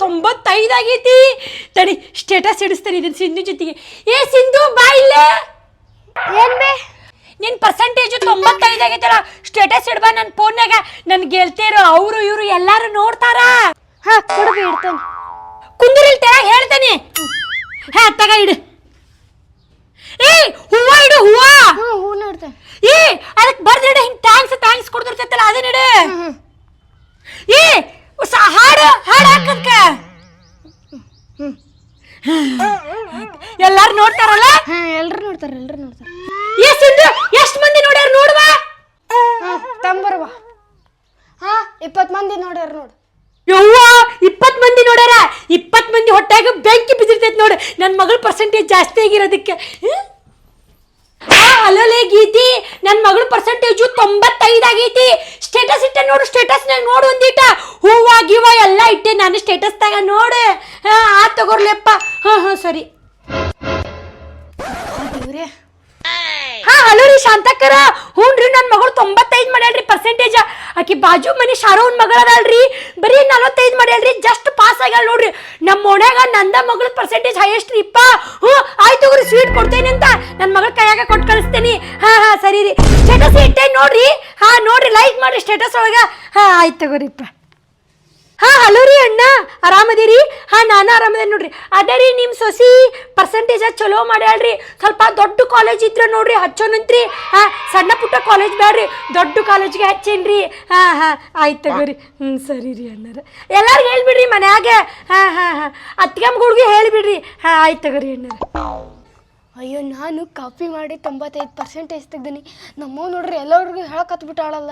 95 ಆಗೈತಿ. ತಡಿ ಸ್ಟೇಟಸ್ ಇಡಿಸ್ತೇನೆ ಇದನ್ನ ಸಿಂಧು ಜೊತೆಗೆ. ಏ ಸಿಂಧು ಬಾ ಇಲ್ಲೇ. ಏನ್ ಬೇ ನಿನ್ ಪರ್ಸೆಂಟೇಜ್ 95 ಆಗೈತಲ್ಲ, ಸ್ಟೇಟಸ್ ಇಡ್ಬಾ ನನ್ನ ಫೋನ್ಯಾಗ. ನನ್ ಗೆಲ್ತೇರು ಅವರು ಇವರು ಎಲ್ಲಾರು ನೋಡ್ತಾರ. ಹಾ ಕೊಡ್ಬಿ ಇಡ್ತೇನೆ. ಕುಂದೂರಿಲ್ ತೆಳಗ ಹೇಳ್ತೇನೆ. ಹಾ ತಗ ಇಡು. ಏ ಹೂವ ಇಡು ಹೂವ. ಹೂ ನೋಡ್ತೇನೆ. ಏ ಅದಕ್ಕೆ ಬರ್ದಿಡ ಹಿಂಗ್ ಥ್ಯಾಂಕ್ಸ್ ಕೊಡ್ತಿರ್ತೈತಲ್ಲ ಅದನ್ನ ಇಡು. ಏ ಹಾಡು ಹಾಕಕ್ಕ ಎಲ್ಲಾರು ನೋಡ್ತಾರಲ್ಲ. ಹಾ ಎಲ್ರು ನೋಡ್ತಾರ. ಏ ಸಿಂಧು ಎಷ್ಟು ಮಂದಿ ನೋಡ್ಯಾರ ನೋಡುವ. ತಂಬರ್ವಾ. ಹಾ 20 ಮಂದಿ ನೋಡ್ಯಾರ ನೋಡು. ಯವ್ವ 20 ಮಂದಿ ನೋಡ್ಯಾರ. 20 ಮಂದಿ ಹೊಟ್ಟಾಗ ಬೆಂಕಿ ಬಿದ್ದಿರ್ತೈತಿ ನೋಡು. ನನ್ನ ಮಗಳ ಪರ್ಸೆಂಟೇಜ್ ಜಾಸ್ತಿ ಆಗಿರೋದಕ್ಕೆ. ಅಲ್ಲೇ ಗೀತಿ, ನನ್ನ ಮಗಳ ಪರ್ಸೆಂಟೇಜು 95 ಆಗೈತಿ. ಸ್ಟೇಟಸ್ ಇಟ್ಟೆ ನೋಡು. ಸ್ಟೇಟಸ್ನಾಗ ನೋಡು ಒಂದಿಟ ಹೂವ ಗಿವ ಎಲ್ಲ ಇಟ್ಟೆ ನಾನು ಸ್ಟೇಟಸ್ದಾಗ ನೋಡು. ಆ ತಗೋರ್ಲೆಪ್ಪ. ಹಾ ಸರಿ. ಹಲೋ ರೀ ಶಾಂತಕ್ಕರ. ಹ್ಞೂನ್ರಿ ನನ್ನ ಮಗಳು 95 ಮಾಡ್ಯಾಳ್ರಿ ಪರ್ಸೆಂಟೇಜ್. ಆಕಿ ಬಾಜು ಮನೆ ಶಾರೋನ್ ಮಗಳ ಅದಲ್ರಿ, ಬರೀ 45 ಮಾಡ್ಯಾಳ್ರಿ. ಜಸ್ಟ್ ಪಾಸ್ ಆಗ್ಯಾಳ ನೋಡ್ರಿ. ನಮ್ಮ ಓಣ್ಯಾಗ ನಂದ ಮಗಳ ಪರ್ಸೆಂಟೇಜ್ ಹೈಯೆಸ್ಟ್ ರೀ ಇಪ್ಪ. ಆಯ್ತು ತಗೋರಿ ಸ್ವೀಟ್ ಕೊಡ್ತೇನೆ ಅಂತ ನನ್ನ ಮಗಳ ಕೈಯಾಗ ಕೊಟ್ಟು ಕಳಿಸ್ತೇನೆ. ಹಾ ಸರಿ ರೀ. ಸ್ಟೇಟಸ್ ಇಟ್ಟೇನಿ ನೋಡ್ರಿ. ಹಾ ನೋಡ್ರಿ, ಲೈಕ್ ಮಾಡಿ ಸ್ಟೇಟಸ್ ಒಳಗ. ಆಯ್ತು ತಗೋರಿಪ್ಪ. ಹಲೋ ರೀ ಅಣ್ಣ, ಆರಾಮದಿರಿ? ನಾನು ಆರಾಮದೇನಿ ನೋಡ್ರಿ. ಅದೇ ರೀ ನಿಮ್ಮ ಸೊಸಿ ಪರ್ಸೆಂಟೇಜ್ ಚಲೋ ಮಾಡ್ಯಾಳ್ರಿ. ಸ್ವಲ್ಪ ದೊಡ್ಡ ಕಾಲೇಜ್ ಇದ್ರೆ ನೋಡ್ರಿ ಹಚ್ಚೋನಂತ್ರಿ. ಸಣ್ಣ ಪುಟ್ಟ ಕಾಲೇಜ್ ಬೇಡ್ರಿ, ದೊಡ್ಡ ಕಾಲೇಜ್ಗೆ ಹಚ್ಚೇನ್ರಿ. ಆಯ್ತು ತಗೋರಿ. ಸರಿ ರೀ ಅಣ್ಣಾರ. ಎಲ್ಲಾರ್ಗು ಹೇಳ್ಬಿಡ್ರಿ ಮನ್ಯಾಗ. ಅತ್ತಿಗೆಮ್ಗಳಿಗೆ ಹೇಳಿಬಿಡ್ರಿ. ಆಯ್ತು ತಗೋರಿ ಅಣ್ಣಾರ. ಅಯ್ಯೋ ನಾನು ಕಾಪಿ ಮಾಡಿ 95% ತೆಗ್ದೀನಿ. ನಮ್ಮವ್ ನೋಡ್ರಿ ಎಲ್ಲರಿಗೂ ಹೇಳಕತ್ಬಿಟ್ಟಾಳಲ್ಲ.